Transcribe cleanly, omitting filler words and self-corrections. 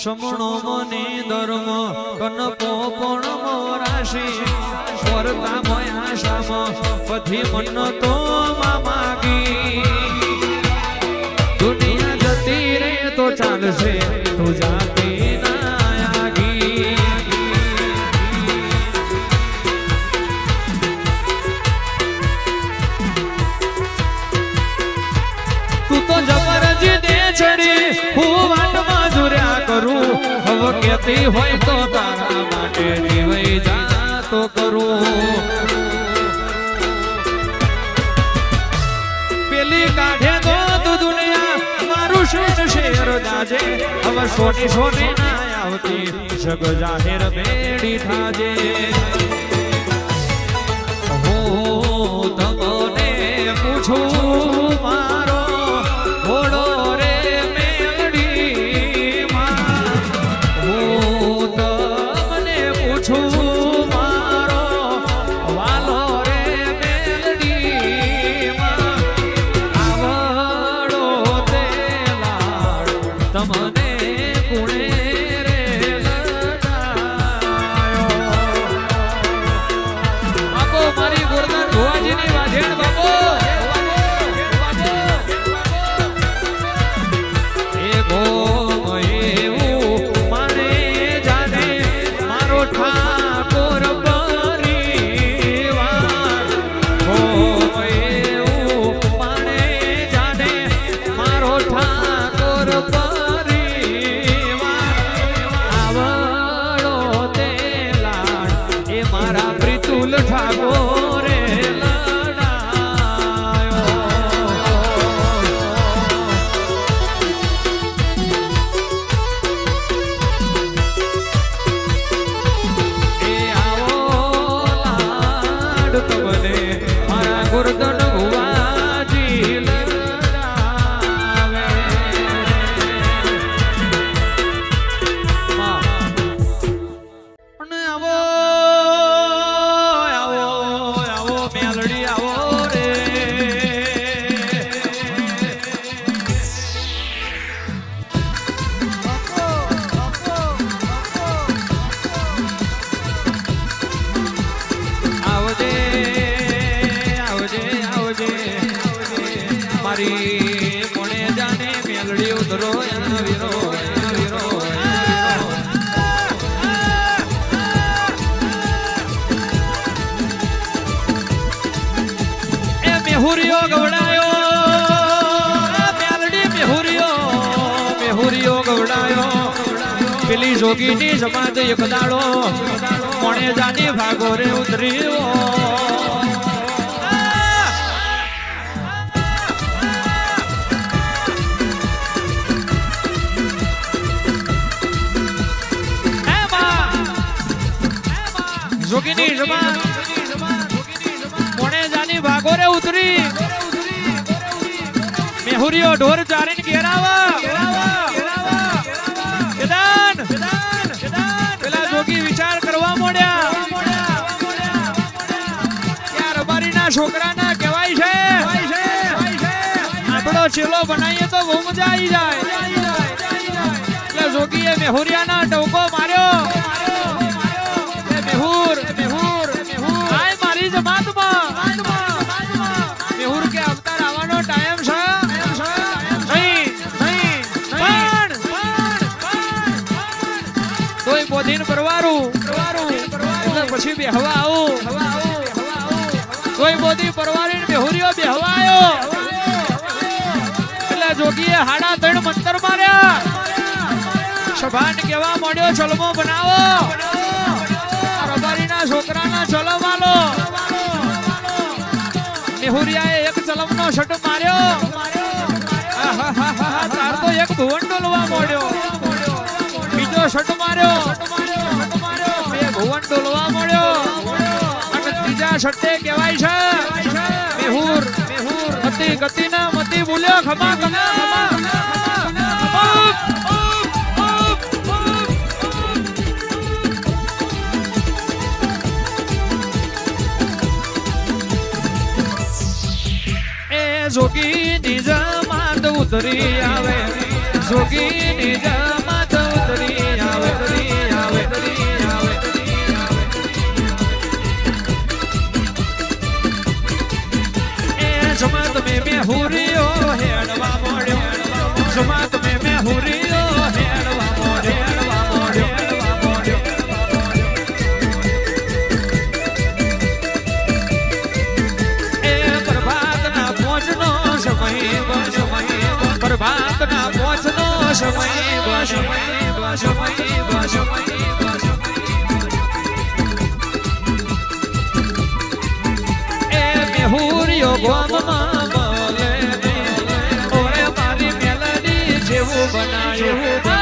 સમણો મને ધર્મ કનપો પણ મોરાશી સ્વરતા મોયા શામ પથી મન તો માગી દુનિયા જતી રે તો ચાલશે તું જાતી ના આગી તું તો જબરજી દે ચડી હું વાટમાં જુર્યા કરું હવે કેતી હોય તો તારા માટે જીવઈ જા તો કરું પેલી કાઢે તો દુનિયા મારું શેર શેર જાજે હવે સોની સોની ના આવતી જગ જાહેર બેડી થાજે હું તમને પૂછું મારો ઘોડો રે મેલડી માં હું તમને પૂછું મારો વાલો રે મેલડી માં આવડો તે લાડ તમને કુણે રે લડાયો બાપો મારી ગોરધન ભુવાજીની વાજેણ બાપો ગોરધન ભુવાજી લડાવે અને આવો આવો આવો મેલડી આવો રે આવજે મારી કોણે જાને મેલડી ઉતરો એનો વીરો એ મેહુરિયો ગવડાયો મેલડી મેહુરિયો ગવડાયો પેલી જોગીની સમાજ એક દાડો કોણે જાની ભાગો રે ઉતર્યો જોગીની જબાન કોણે જાની ભાગોરે ઉતરી મેહુરિયો ઢોર ચારીને ઘેરાવા કેદાન પેલા જોગી વિચાર કરવા મોડ્યા યાર રબારીના છોકરાના કહેવાય છે આપણો ચેલો બનાવીએ તો બહુ મજા આવી જાય એટલે જોગીએ મેહુરિયાના ટોકો માર્યો આય મારી જમાતમાં મેહુર કે અવતાર આવવાનો ટાઈમ છે તોય બોધીન પરવારું એટલે પછી બેહવા આવું તોય બોધી પરવારીને મેહુરિયો બેહવા આવ્યો એટલે જોગીએ હાડા 3 મંતર માર્યા સભાન કેવા મોડ્યો ચલમો બનાવો રબારીના છોકરાના ચલો વાલો મેહુરિયાએ એક ચલમનો શટ માર્યો તાર તો એક ભુવન ડોલવા મોડ્યો બીજો શટ માર્યો બે ભુવન ડોલવા મોડ્યો અને ત્રીજા શટે કહેવાય છે મેહુર મતી ગતિના મતી બોલ્યો ખમા ખમા જોગીની જમાત ઉતરી આવે જોગીની જમાત ઉતરી મેહુરિયો ગોમમાં બોલે ઓરે મારી મેલડી જેવું બનાયું